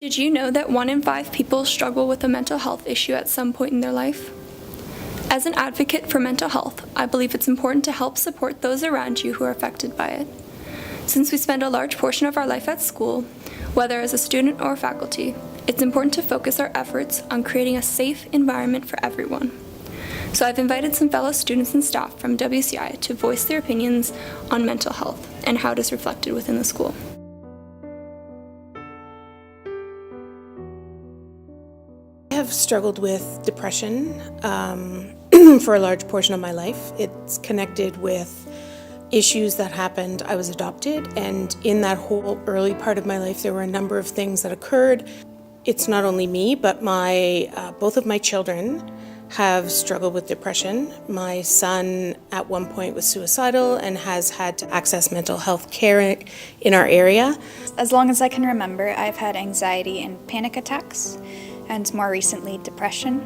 Did you know that 1 in 5 people struggle with a mental health issue at some point in their life? As an advocate for mental health, I believe it's important to help support those around you who are affected by it. Since we spend a large portion of our life at school, whether as a student or faculty, it's important to focus our efforts on creating a safe environment for everyone. So I've invited some fellow students and staff from WCI to voice their opinions on mental health and how it is reflected within the school. I have struggled with depression for a large portion of my life. It's connected with issues that happened. I was adopted, and in that whole early part of my life, there were a number of things that occurred. It's not only me, but both of my children have struggled with depression. My son at one point was suicidal and has had to access mental health care in our area. As long as I can remember, I've had anxiety and panic attacks, and more recently depression.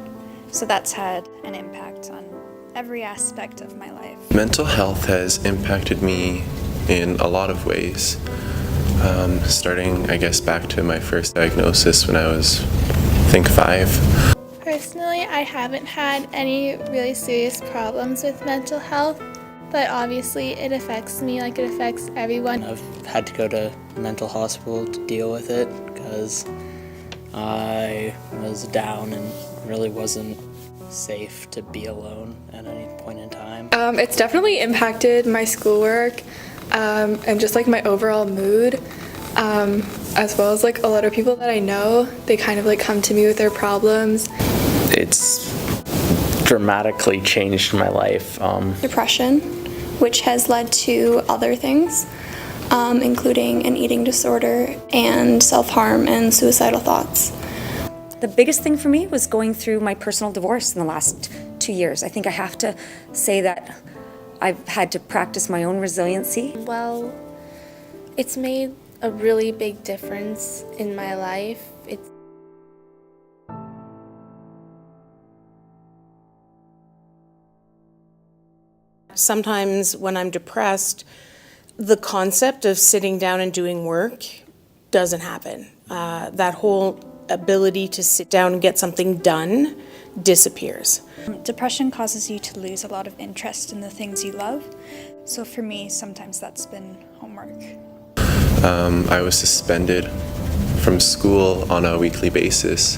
So that's had an impact on every aspect of my life. Mental health has impacted me in a lot of ways. Starting, I guess, back to my first diagnosis when I was, I think, 5. Personally, I haven't had any really serious problems with mental health, but obviously it affects me like it affects everyone. I've had to go to a mental hospital to deal with it because I was down and really wasn't safe to be alone at any point in time. It's definitely impacted my schoolwork and just like my overall mood, as well as like a lot of people that I know. They kind of like come to me with their problems. It's dramatically changed my life. Depression, which has led to other things, including an eating disorder and self-harm and suicidal thoughts. The biggest thing for me was going through my personal divorce in the last 2 years. I think I have to say that I've had to practice my own resiliency. Well, it's made a really big difference in my life. Sometimes when I'm depressed, the concept of sitting down and doing work doesn't happen. That whole ability to sit down and get something done disappears. Depression causes you to lose a lot of interest in the things you love. So for me, sometimes that's been homework. I was suspended from school on a weekly basis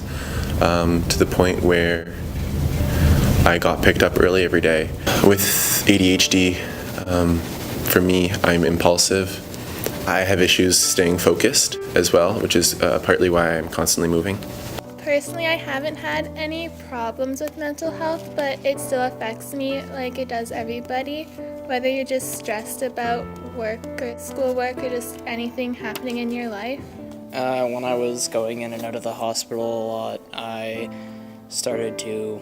to the point where I got picked up early every day. With ADHD, for me, I'm impulsive. I have issues staying focused as well, which is partly why I'm constantly moving. Personally, I haven't had any problems with mental health, but it still affects me like it does everybody. Whether you're just stressed about work or schoolwork or just anything happening in your life. When I was going in and out of the hospital a lot, I started to,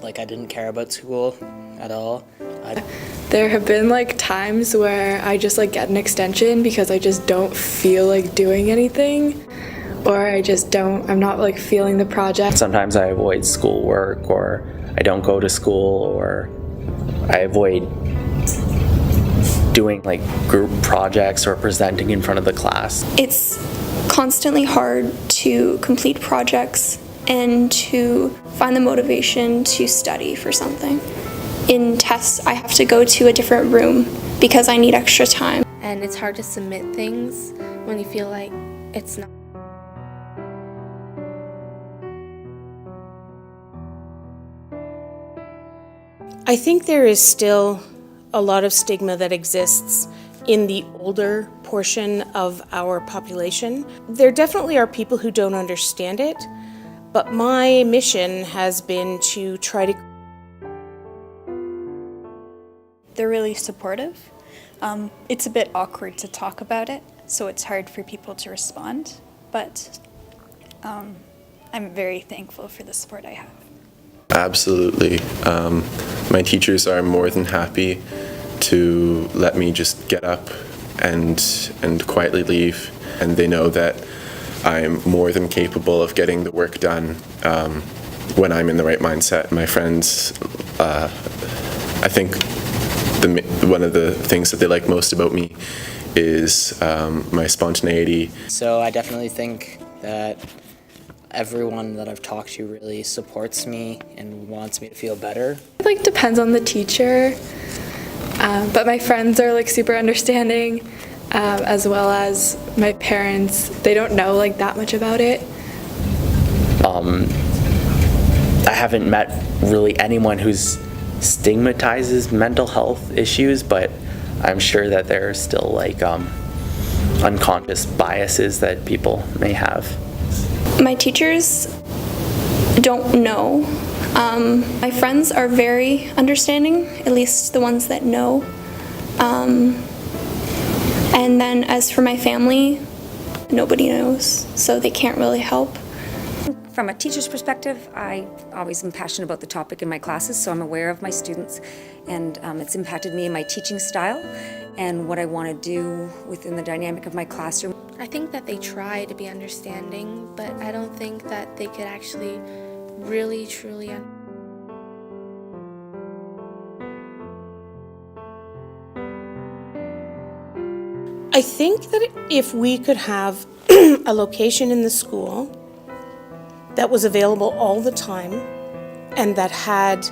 I didn't care about school at all. There have been like times where I just like get an extension because I just don't feel like doing anything, or I'm not like feeling the project. Sometimes I avoid schoolwork, or I don't go to school, or I avoid doing like group projects or presenting in front of the class. It's constantly hard to complete projects and to find the motivation to study for something. In tests, I have to go to a different room because I need extra time. And it's hard to submit things when you feel like it's not. I think there is still a lot of stigma that exists in the older portion of our population. There definitely are people who don't understand it, but my mission has been to try to. They're really supportive. It's a bit awkward to talk about it, so it's hard for people to respond, but I'm very thankful for the support I have. Absolutely. My teachers are more than happy to let me just get up and quietly leave, and they know that I'm more than capable of getting the work done when I'm in the right mindset. My friends, I think one of the things that they like most about me is my spontaneity. So I definitely think that everyone that I've talked to really supports me and wants me to feel better. It like depends on the teacher, but my friends are like super understanding, as well as my parents. They don't know like that much about it. I haven't met really anyone who's stigmatizes mental health issues, but I'm sure that there are still like unconscious biases that people may have. My teachers don't know. My friends are very understanding, at least the ones that know. And then as for my family, nobody knows, so they can't really help. From a teacher's perspective, I always am passionate about the topic in my classes, so I'm aware of my students, and it's impacted me in my teaching style and what I want to do within the dynamic of my classroom. I think that they try to be understanding, but I don't think that they could actually really truly understand. I think that if we could have a location in the school that was available all the time and that had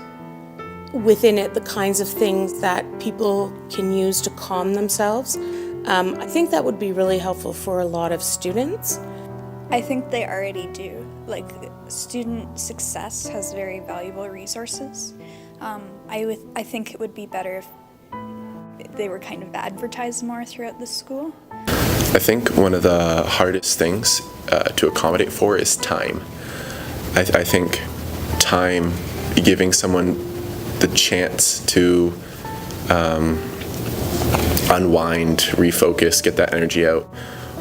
within it the kinds of things that people can use to calm themselves, I think that would be really helpful for a lot of students. I think they already do. Like, student success has very valuable resources. I think it would be better if they were kind of advertised more throughout the school. I think one of the hardest things to accommodate for is time. I think time, giving someone the chance to unwind, refocus, get that energy out,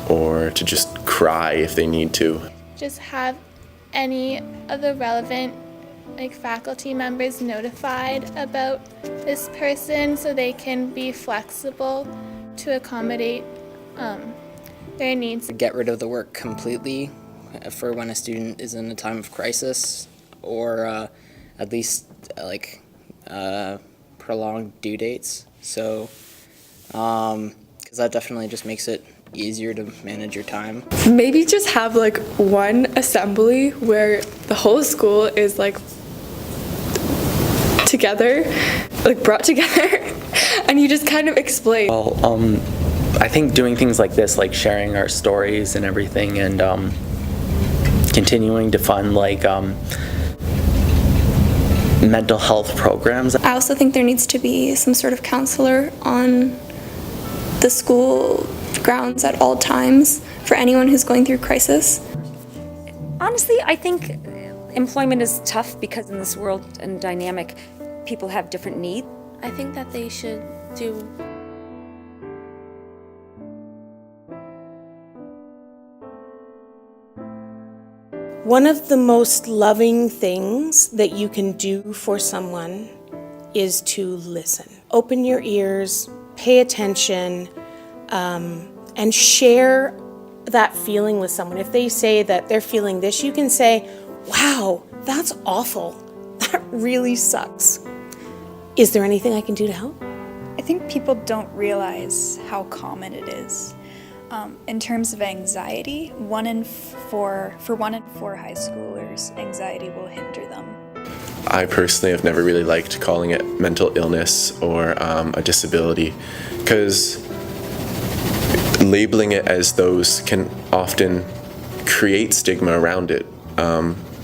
or to just cry if they need to. Just have any of the relevant faculty members notified about this person so they can be flexible to accommodate their needs. Get rid of the work completely for when a student is in a time of crisis, or at least prolonged due dates. So, because that definitely just makes it easier to manage your time. Maybe just have like one assembly where the whole school is like together, like brought together, and you just kind of explain. Well, I think doing things like this, like sharing our stories and everything, and continuing to fund like mental health programs. I also think there needs to be some sort of counselor on the school grounds at all times for anyone who's going through crisis. Honestly, I think employment is tough because in this world and dynamic, people have different needs. I think that they should do One of the most loving things that you can do for someone is to listen. Open your ears, pay attention, and share that feeling with someone. If they say that they're feeling this, you can say, "Wow, that's awful. That really sucks. Is there anything I can do to help?" I think people don't realize how common it is. In terms of anxiety, 1 in 4 high schoolers, anxiety will hinder them. I personally have never really liked calling it mental illness or a disability, because labeling it as those can often create stigma around it,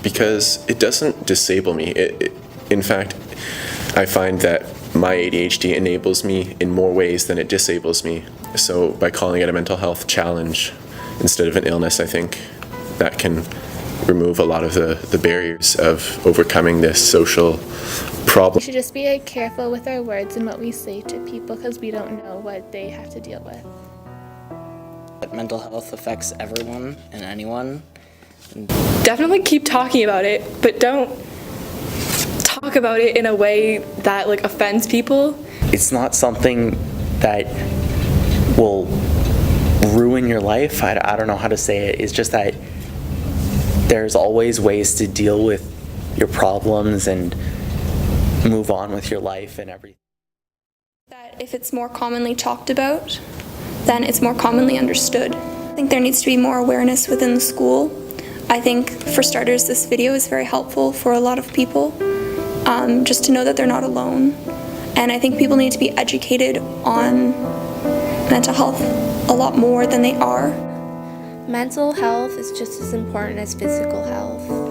because it doesn't disable me. In fact, I find that my ADHD enables me in more ways than it disables me. So by calling it a mental health challenge instead of an illness, I think that can remove a lot of the barriers of overcoming this social problem. We should just be careful with our words and what we say to people, because we don't know what they have to deal with. Mental health affects everyone and anyone. Definitely keep talking about it, but don't talk about it in a way that like offends people. It's not something that will ruin your life. I don't know how to say it. It's just that there's always ways to deal with your problems and move on with your life and everything. That if it's more commonly talked about, then it's more commonly understood. I think there needs to be more awareness within the school. I think, for starters, this video is very helpful for a lot of people, just to know that they're not alone. And I think people need to be educated on mental health a lot more than they are. Mental health is just as important as physical health.